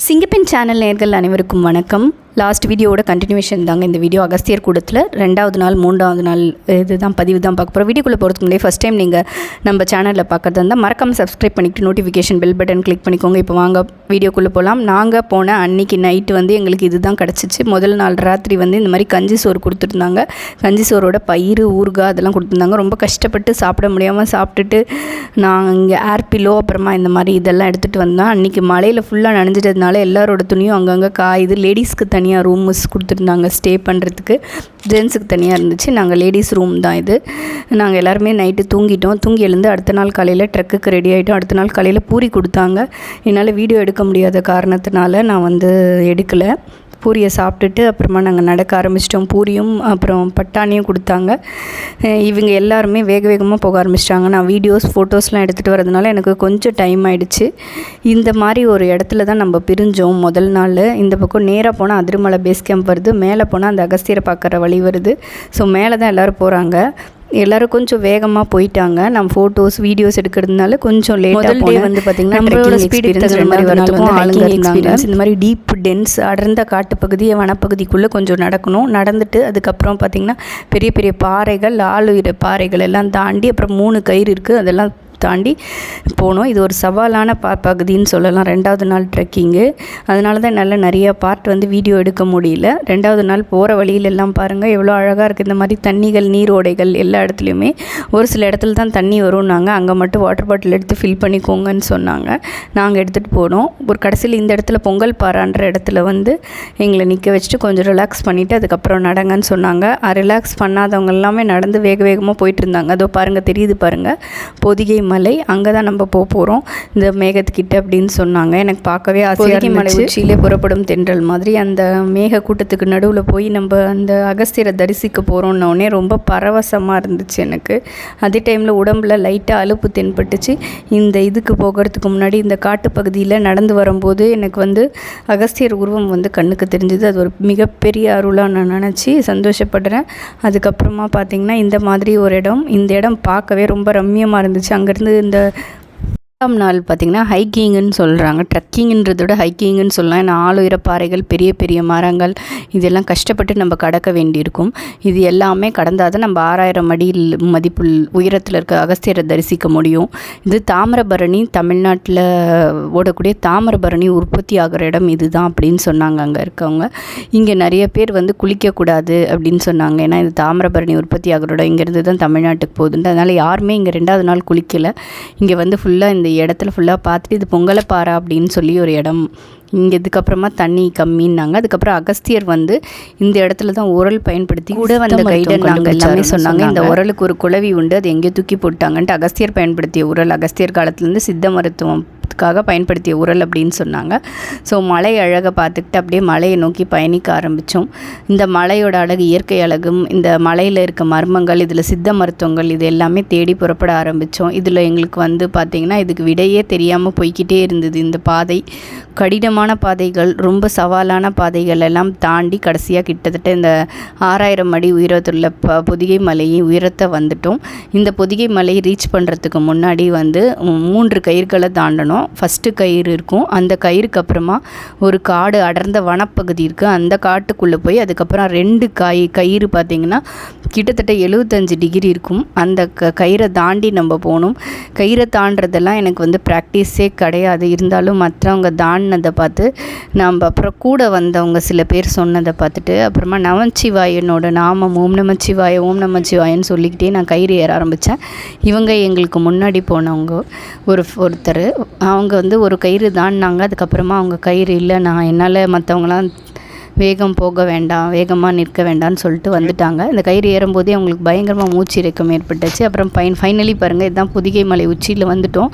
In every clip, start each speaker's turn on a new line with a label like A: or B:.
A: சிங்கப்பெண் channel நேயர்கள் அனைவருக்கும் வணக்கம். லாஸ்ட் வீடியோவோட கண்டினியூஷன் தாங்க இந்த வீடியோ. அகஸ்தியர் கூடத்தில் 2வது நாள் 3வது நாள் இதுதான் பதிவு தான் பார்க்க போகிறோம். வீடியோக்குள்ளே போகிறதுக்கு முன்னாடி ஃபஸ்ட் டைம் நீங்கள் நம்ம சேனலில் பார்க்குறதா இருந்தால் மறக்காமல் சப்ஸ்கிரைப் பண்ணிவிட்டு நோட்டிஃபிகேஷன் பெல் பட்டன் கிளிக் பண்ணிக்கோங்க. இப்போ வாங்க வீடியோக்குள்ளே போகலாம். நாங்கள் போன அன்றைக்கி நைட்டு வந்து எங்களுக்கு இது தான் கிடச்சிச்சு. முதல் நாள் ராத்திரி வந்து இந்த மாதிரி கஞ்சி சோறு கொடுத்துருந்தாங்க. கஞ்சி சோறோட பயிறு ஊறுகாய் அதெல்லாம் கொடுத்துருந்தாங்க. ரொம்ப கஷ்டப்பட்டு சாப்பிட முடியாமல் சாப்பிட்டுட்டு நான் இங்கே ஏர் பில்லோ அப்புறமா இந்த மாதிரி இதெல்லாம் எடுத்துகிட்டு வந்தேன். அன்றைக்கி மழையில் ஃபுல்லாக நனைஞ்சிட்டதுனால எல்லாரோட துணியும் அங்கங்கே காயுது. லேடிஸ்க்கு தனியாக ரூம்ஸ் கொடுத்துருந்தாங்க ஸ்டே பண்ணுறதுக்கு, ஜென்ஸுக்கு தனியாக இருந்துச்சு. நாங்கள் லேடிஸ் ரூம் தான் இது. நாங்கள் எல்லாருமே நைட்டு தூங்கிட்டோம். தூங்கி எழுந்து அடுத்த நாள் காலையில் ட்ரக்குக்கு ரெடி ஆகிட்டோம். அடுத்த நாள் காலையில் பூரி கொடுத்தாங்க. என்னால் வீடியோ எடுக்க முடியாத காரணத்தினால நான் வந்து எடுக்கலை. பூரியை சாப்பிட்டுட்டு அப்புறமா நாங்கள் நடக்க ஆரம்பிச்சிட்டோம். பூரியும் அப்புறம் பட்டாணியும் கொடுத்தாங்க. இவங்க எல்லாருமே வேக வேகமாக போக ஆரம்பிச்சிட்டாங்க. நான் வீடியோஸ் ஃபோட்டோஸ்லாம் எடுத்துகிட்டு வரதுனால எனக்கு கொஞ்சம் டைம் ஆகிடுச்சு. இந்த மாதிரி ஒரு இடத்துல தான் நம்ம பிரிஞ்சோம் முதல் நாள். இந்த பக்கம் நேராக போனால் அதிரமலை பேஸ் கேம்ப் வருது, மேலே போனால் அந்த அகஸ்தியரை பார்க்குற வழி வருது. ஸோ மேலே தான் எல்லோரும் போகிறாங்க. எல்லோரும் கொஞ்சம் வேகமாக போயிட்டாங்க. நம்ம ஃபோட்டோஸ் வீடியோஸ் எடுக்கிறதுனால கொஞ்சம் லேட்டாக டே வந்து பார்த்திங்கன்னா நம்மளோட ஸ்பீடு தகுந்த மாதிரி வரதுக்கும் ஆளுங்க இருந்தாங்க. இந்த மாதிரி டீப் டென்ஸ் அடர்ந்த காட்டுப்பகுதி வனப்பகுதிக்குள்ளே கொஞ்சம் நடக்கணும். நடந்துட்டு அதுக்கப்புறம் பார்த்திங்கன்னா பெரிய பெரிய பாறைகள், ஆளுயிர பாறைகள் எல்லாம் தாண்டி அப்புறம் 3 கயிறு இருக்குது, அதெல்லாம் தாண்டி போனோம். இது ஒரு சவாலான பகுதின்னு சொல்லலாம். 2வது நாள் ட்ரெக்கிங்கு. அதனால தான் என்னால் நிறைய பார்ட் வந்து வீடியோ எடுக்க முடியல. 2வது நாள் போகிற வழியிலெல்லாம் பாருங்கள் எவ்வளோ அழகாக இருக்குது. இந்த மாதிரி தண்ணிகள், நீரோடைகள் எல்லா இடத்துலையுமே. ஒரு சில இடத்துல தான் தண்ணி வரும்னாங்க, அங்கே மட்டும் வாட்டர் பாட்டில் எடுத்து ஃபில் பண்ணிக்கோங்கன்னு சொன்னாங்க. நாங்கள் எடுத்துகிட்டு போனோம். ஒரு கடைசியில் இந்த இடத்துல பொங்கல் பாறான்ற இடத்துல வந்து எங்களை நிற்க வச்சுட்டு கொஞ்சம் ரிலாக்ஸ் பண்ணிவிட்டு அதுக்கப்புறம் நடங்கன்னு சொன்னாங்க. ரிலாக்ஸ் பண்ணாதவங்க எல்லாமே நடந்து வேக வேகமாக போயிட்டு இருந்தாங்க. அதோ பாருங்கள், தெரியுது பாருங்கள் பொதிகை மலை. அங்கே தான் நம்ம போகிறோம் இந்த மேகத்துக்கிட்ட அப்படின்னு சொன்னாங்க. எனக்கு பார்க்கவே ஆசையாக மலை உச்சியிலே புறப்படும் தென்றல் மாதிரி அந்த மேக கூட்டத்துக்கு நடுவில் போய் நம்ம அந்த அகஸ்தியரை தரிசிக்க போகிறோன்னே ரொம்ப பரவசமாக இருந்துச்சு எனக்கு. அதே டைமில் உடம்புல லைட்டாக அலுப்பு தென்பட்டுச்சு. இந்த இதுக்கு போகிறதுக்கு முன்னாடி இந்த காட்டுப்பகுதியில் நடந்து வரும்போது எனக்கு வந்து அகஸ்தியர் உருவம் வந்து கண்ணுக்கு தெரிஞ்சுது. அது ஒரு மிகப்பெரிய அருளாக நான் நினச்சி சந்தோஷப்படுறேன். அதுக்கப்புறமா பார்த்திங்கன்னா இந்த மாதிரி ஒரு இடம், இந்த இடம் பார்க்கவே ரொம்ப ரம்மியமாக இருந்துச்சு. அங்கேருந்து இந்த 2ஆம் நாள் பார்த்திங்கன்னா ஹைக்கிங்குன்னு சொல்கிறாங்க. ட்ரக்கிங்கிறத விட ஹைக்கிங்குன்னு சொல்லலாம். ஏன்னா ஆளுயர பாறைகள், பெரிய பெரிய மரங்கள், இதெல்லாம் கஷ்டப்பட்டு நம்ம கடக்க வேண்டியிருக்கும். இது எல்லாமே கடந்தால் தான் நம்ம 6000 அடி மதிப்புள் உயரத்தில் இருக்க அகஸ்தியரை தரிசிக்க முடியும். இது தாமிரபரணி, தமிழ்நாட்டில் ஓடக்கூடிய தாமிரபரணி உற்பத்தி ஆகிற இடம் இது தான் அப்படின்னு சொன்னாங்க அங்கே இருக்கவங்க. இங்கே நிறைய பேர் வந்து குளிக்கக்கூடாது அப்படின்னு சொன்னாங்க. ஏன்னா இது தாமிரபரணி உற்பத்தி ஆகிற இடம், இங்கேருந்து தான் தமிழ்நாட்டுக்கு போகுதுன்ட்டு. அதனால் யாருமே இங்கே 2வது நாள் குளிக்கலை. இங்கே வந்து ஃபுல்லாக இந்த இடத்துல ஃபுல்லாக பார்த்துட்டு இது பொங்கலப்பாறை அப்படின்னு சொல்லி ஒரு இடம். இங்கே இதுக்கப்புறமா தண்ணி கம்மின்னாங்க. அதுக்கப்புறம் அகஸ்தியர் வந்து இந்த இடத்துல தான் உரல் பயன்படுத்தி கூட வந்த கைடன் நாங்கள் எல்லாமே சொன்னாங்க. இந்த உரலுக்கு ஒரு குளவி உண்டு, அது எங்கேயோ தூக்கி போட்டாங்கன்ட்டு அகஸ்தியர் பயன்படுத்திய உரல், அகஸ்தியர் காலத்துலேருந்து சித்த மருத்துவத்துக்காக பயன்படுத்திய உரல் அப்படின்னு சொன்னாங்க. ஸோ மலை அழகை பார்த்துக்கிட்டு அப்படியே மலையை நோக்கி பயணிக்க ஆரம்பித்தோம். இந்த மலையோட அழகு, இயற்கை அழகும், இந்த மலையில் இருக்க மர்மங்கள், இதில் சித்த மருத்துவங்கள், இது எல்லாமே தேடி புறப்பட ஆரம்பித்தோம். இதில் எங்களுக்கு வந்து பார்த்திங்கன்னா இதுக்கு விடையே தெரியாமல் போய்கிட்டே இருந்தது. இந்த பாதை கடினமான பாதைகள், ரொம்ப சவாலான பாதைகள் எல்லாம் தாண்டி கடைசியாக கிட்டத்தட்ட இந்த 6000 அடி உயரத்துள்ள பொதிகை மலையை உயரத்தை வந்துட்டோம். இந்த பொதிகை மலையை ரீச் பண்ணுறதுக்கு முன்னாடி வந்து 3 கயிறுகளை தாண்டணும். ஃபஸ்ட்டு கயிறு இருக்கும், அந்த கயிறுக்கு அப்புறமா ஒரு காடு, அடர்ந்த வனப்பகுதி இருக்குது. அந்த காட்டுக்குள்ளே போய் அதுக்கப்புறம் 2 கயிறு பார்த்திங்கன்னா கிட்டத்தட்ட 75 டிகிரி இருக்கும். அந்த கயிறை தாண்டி நம்ம போகணும். கயிறை தாண்டதெல்லாம் எனக்கு வந்து ப்ராக்டிஸே கிடையாது. இருந்தாலும் மற்றவங்க தாண்டினதை பார்த்து நம்ம அப்புறம் கூட வந்தவங்க சில பேர் சொன்னதை பார்த்துட்டு அப்புறமா நமச்சிவாயனோட நாமம் ஓம் நமச்சிவாய ஓம் நமச்சிவாயன்னு சொல்லிக்கிட்டே நான் கயிறு ஏற ஆரம்பித்தேன். இவங்க எங்களுக்கு முன்னாடி போனவங்க ஒருத்தர், அவங்க வந்து ஒரு கயிறு தாண்டினாங்க. அதுக்கப்புறமா அவங்க கயிறு இல்லை, நான் என்னால் மற்றவங்களாம் வேகம் போக வேண்டாம், வேகமாக நிற்க வேண்டாம்னு சொல்லிட்டு வந்துட்டாங்க. இந்த கயிறு ஏறும்போதே அவங்களுக்கு பயங்கரமாக மூச்சு இறக்கம் ஏற்பட்டுச்சு. அப்புறம் ஃபைனலி பாருங்கள், இதுதான் பொதிகை மலை உச்சியில் வந்துட்டோம்.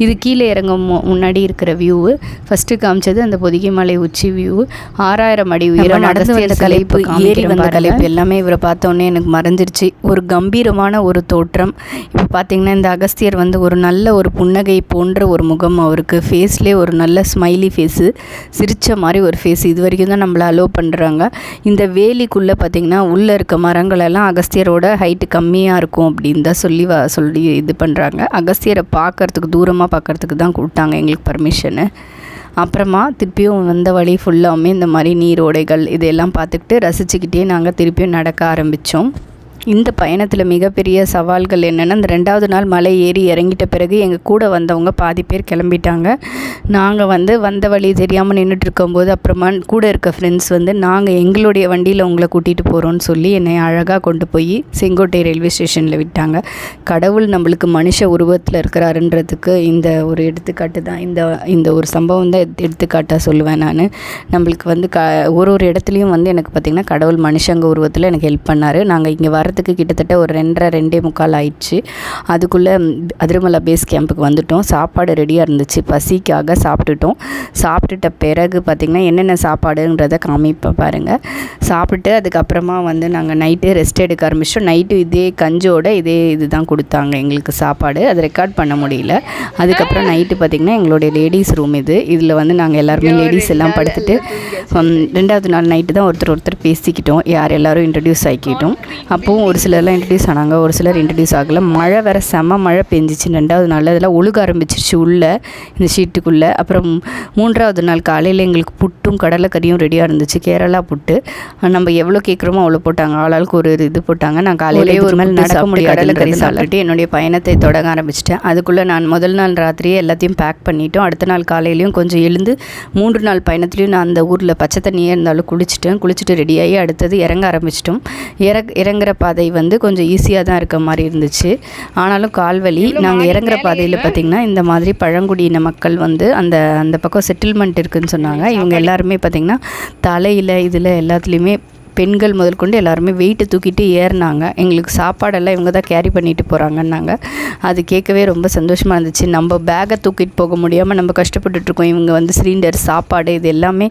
A: இது கீழே இறங்க முன்னாடி இருக்கிற வியூவு. ஃபஸ்ட்டு காமிச்சது அந்த பொதிகை மலை உச்சி வியூ. 6000 அடி உயரம், நடந்து வந்த கலைப்பு, ஏறி வந்த கலைப்பு எல்லாமே இவரை பார்த்தோன்னே எனக்கு மறைஞ்சிருச்சு. ஒரு கம்பீரமான ஒரு தோற்றம். இப்போ பார்த்திங்கன்னா இந்த அகஸ்தியர் வந்து ஒரு நல்ல ஒரு புன்னகை போன்ற ஒரு முகம் அவருக்கு. ஃபேஸ்லேயே ஒரு நல்ல ஸ்மைலி ஃபேஸு, சிரித்த மாதிரி ஒரு ஃபேஸ். இது வரைக்கும் தான் நம்மளை அலோ பண்ணுறாங்க. இந்த வேலிக்குள்ளே பார்த்திங்கன்னா உள்ளே இருக்க மரங்களெல்லாம் அகஸ்தியரோட ஹைட்டு கம்மியாக இருக்கும் அப்படின்னு தான் சொல்லி இது பண்ணுறாங்க. அகஸ்தியரை பார்க்குறதுக்கு, தூரமாக பார்க்குறதுக்கு தான் கூப்பிட்டாங்க எங்களுக்கு பர்மிஷனு. அப்புறமா திருப்பியும் வந்த வழி ஃபுல்லாமே இந்த மாதிரி நீரோடைகள் இதெல்லாம் பார்த்துக்கிட்டு ரசிச்சுக்கிட்டே நாங்கள் திருப்பியும் நடக்க ஆரம்பித்தோம். இந்த பயணத்தில் மிகப்பெரிய சவால்கள் என்னென்னா, இந்த 2வது நாள் மலை ஏறி இறங்கிட்ட பிறகு எங்கள் கூட வந்தவங்க பாதி பேர் கிளம்பிட்டாங்க. நாங்கள் வந்த வழி தெரியாமல் நின்றுட்டு இருக்கும்போது அப்புறமா கூட இருக்க ஃப்ரெண்ட்ஸ் நாங்கள் எங்களுடைய வண்டியில் உங்களை கூட்டிகிட்டு போகிறோன்னு சொல்லி என்னை அழகாக கொண்டு போய் செங்கோட்டை ரயில்வே ஸ்டேஷனில் விட்டாங்க. கடவுள் நம்மளுக்கு மனுஷ உருவத்தில் இருக்கிறாருன்றதுக்கு இந்த ஒரு எடுத்துக்காட்டு தான், இந்த ஒரு சம்பவம் தான் எடுத்துக்காட்டாக சொல்லுவேன் நான். நம்மளுக்கு ஒரு இடத்துலையும் எனக்கு பார்த்திங்கன்னா கடவுள் மனுஷங்க உருவத்தில் எனக்கு ஹெல்ப் பண்ணார். நாங்கள் இங்கே கிட்டத்தட்ட ஒரு 2:30 ஆயிடுச்சு. அதுக்குள்ளே அதிரமலை பேஸ் கேம்புக்கு வந்துட்டோம். சாப்பாடு ரெடியாக இருந்துச்சு, பசிக்காக சாப்பிட்டுட்டோம். சாப்பிட்டுட்ட பிறகு பார்த்திங்கன்னா என்னென்ன சாப்பாடுன்றதை காமிப்பேன் பாருங்கள். சாப்பிட்டு அதுக்கப்புறமா நாங்கள் நைட்டு ரெஸ்ட் எடுக்க ஆரம்பிச்சிட்டோம். நைட்டு இதே கஞ்சோட இது தான் கொடுத்தாங்க எங்களுக்கு சாப்பாடு. அதை ரெக்கார்ட் பண்ண முடியல. அதுக்கப்புறம் நைட்டு பார்த்திங்கன்னா எங்களுடைய லேடிஸ் ரூம் இதில் நாங்கள் எல்லாருமே லேடிஸ் எல்லாம் படுத்துட்டு 2வது நாள் நைட்டு தான் ஒருத்தர் பேசிக்கிட்டோம். யார் எல்லோரும் இன்ட்ரடியூஸ் ஆகிக்கிட்டோம். அப்போவும் ஒரு சிலர்லாம் இன்ட்ரடியூஸ் ஆனாங்க, ஒரு சிலர் இன்ட்ரடியூஸ் ஆகலை. மழை வேறு செம்ம மழை பெஞ்சிச்சு 2வது நாள். அதெல்லாம் ஒழுக ஆரம்பிச்சிருச்சு உள்ளே இந்த ஷீட்டுக்குள்ளே. அப்புறம் 3வது நாள் காலையில் எங்களுக்கு புட்டும் கடலைக்கறியும் ரெடியாக இருந்துச்சு, கேரளா புட்டு. நம்ம எவ்வளோ கேட்குறோமோ அவ்வளோ போட்டாங்க, ஆளாளுக்கு ஒரு இது போட்டாங்க. நான் காலையிலே ஒரு மேலே நடக்க முடியாது, கடலைக்கறி சாப்பிட்டுட்டு என்னுடைய பயணத்தை தொடங்க ஆரம்பிச்சிட்டேன். அதுக்குள்ளே நான் முதல் நாள் ராத்திரியே எல்லாத்தையும் பேக் பண்ணிட்டோம். அடுத்த நாள் காலையிலையும் கொஞ்சம் எழுந்து 3 நாள் பயணத்துலேயும் நான் அந்த ஊரில் பச்சை தண்ணியே இருந்தாலும் குளிச்சுட்டு ரெடியாகி அடுத்தது இறங்க ஆரம்பிச்சிட்டோம். இறங்குற பாதை கொஞ்சம் ஈஸியாக தான் இருக்க மாதிரி இருந்துச்சு. ஆனாலும் கால்வலி. நாங்கள் இறங்குற பாதையில் பார்த்திங்கன்னா இந்த மாதிரி பழங்குடியின மக்கள் அந்த பக்கம் செட்டில்மெண்ட் இருக்குதுன்னு சொன்னாங்க. இவங்க எல்லாருமே பார்த்திங்கன்னா தலையில் இதில் எல்லாத்துலேயுமே பெண்கள் முதல் கொண்டு எல்லாருமே வெயிட்டு தூக்கிட்டு ஏறினாங்க. எங்களுக்கு சாப்பாடெல்லாம் இவங்க தான் கேரி பண்ணிட்டு போகிறாங்கன்னாங்க. அது கேட்கவே ரொம்ப சந்தோஷமாக இருந்துச்சு. நம்ம பேக்கை தூக்கிட்டு போக முடியாமல் நம்ம கஷ்டப்பட்டுட்ருக்கோம், இவங்க சிலிண்டர் சாப்பாடு இது எல்லாமே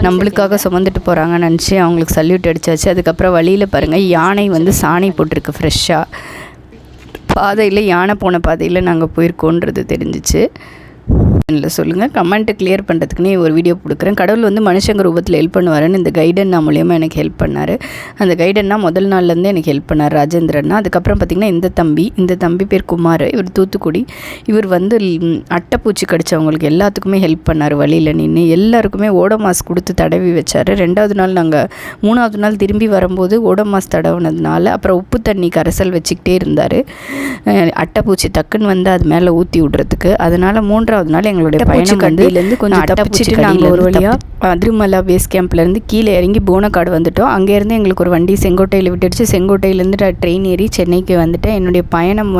A: நம்மளுக்காக சுமந்துட்டு போகிறாங்கன்னு நினச்சி அவங்களுக்கு சல்யூட் அடித்தாச்சு. அதுக்கப்புறம் வழியில் பாருங்கள் யானை சாணி போட்டிருக்கு ஃப்ரெஷ்ஷாக. பாதையில் யானை போன பாதையில் நாங்கள் போயிருக்கோன்றது தெரிஞ்சிச்சு. இல்லை சொல்லுங்கள், கமெண்ட்டு கிளியர் பண்ணுறதுக்குன்னே ஒரு வீடியோ கொடுக்குறேன். கடவுள் மனுஷங்க ரூபத்தில் ஹெல்ப் பண்ணுவாருன்னு இந்த கைடன்னா மூலியமாக எனக்கு ஹெல்ப் பண்ணார். அந்த கைடன்னா முதல் நாள்லேருந்தே எனக்கு ஹெல்ப் பண்ணார், ராஜேந்திரன்னா. அதுக்கப்புறம் பார்த்திங்கன்னா இந்த தம்பி பேர் குமார், இவர் தூத்துக்குடி. இவர் அட்டைப்பூச்சி கடிச்சவங்களுக்கு எல்லாத்துக்குமே ஹெல்ப் பண்ணார். வழியில் நின்று எல்லாருக்குமே ஓடோமாஸ் கொடுத்து தடவி வச்சார். 2வது நாள் நாங்கள் 3வது நாள் திரும்பி வரும்போது ஓடோமாஸ் தடவுனதுனால அப்புறம் உப்பு தண்ணி கரைசல் வச்சுக்கிட்டே இருந்தார், அட்டைப்பூச்சி டக்குன்னு அது மேலே ஊற்றி விட்றதுக்கு. அதனால் 3வது நாள் எங்களுடைய பயணம் கொஞ்சம் தப்பிச்சுட்டு நாங்கள் ஒரு வழியாக அதிரமலை பேஸ் கேம்ப்லேருந்து கீழே இறங்கி போனக்காடு வந்துட்டோம். அங்கேருந்து எங்களுக்கு ஒரு வண்டி செங்கோட்டையில் விட்டுடுச்சு. செங்கோட்டையிலேருந்து ட்ரெயின் ஏறி சென்னைக்கு வந்துட்டேன். என்னுடைய பயணம்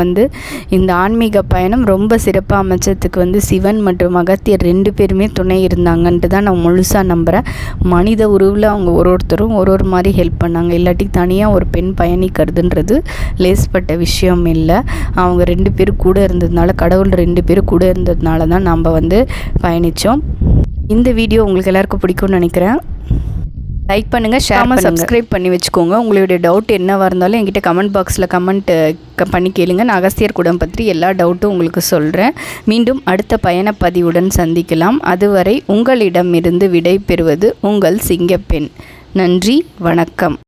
A: இந்த ஆன்மீக பயணம் ரொம்ப சிறப்பாக அமைச்சதுக்கு சிவன் மற்றும் அகத்தியர் 2 பேருமே துணை இருந்தாங்கன்ட்டு தான் நான் முழுசாக நம்புகிறேன். மனித உருவில் அவங்க ஒருத்தரும் ஒரு மாதிரி ஹெல்ப் பண்ணாங்க. இல்லாட்டி தனியாக ஒரு பெண் பயணிக்கிறதுன்றது லேஸ்பட்ட விஷயம் இல்லை. அவங்க 2 பேரும் கூட இருந்ததுனால, கடவுள் 2 பேரும் கூட இருந்ததுனால தான் நம்ம பயணித்தோம். இந்த வீடியோ உங்களுக்கு எல்லாருக்கும் பிடிக்கும்னு நினைக்கிறேன். லைக் பண்ணுங்கள், ஷேர் பண்ணுங்கள், சப்ஸ்கிரைப் பண்ணி வச்சுக்கோங்க. உங்களுடைய டவுட் என்னவாக இருந்தாலும் என்கிட்ட கமெண்ட் பாக்ஸில் கமெண்ட் பண்ணி கேளுங்க. நான் அகஸ்தியர் கூடம் பற்றி எல்லா டவுட்டும் உங்களுக்கு சொல்கிறேன். மீண்டும் அடுத்த பயணப்பதிவுடன் சந்திக்கலாம். அதுவரை உங்களிடமிருந்து விடை பெறுவது உங்கள் சிங்கப்பெண். நன்றி, வணக்கம்.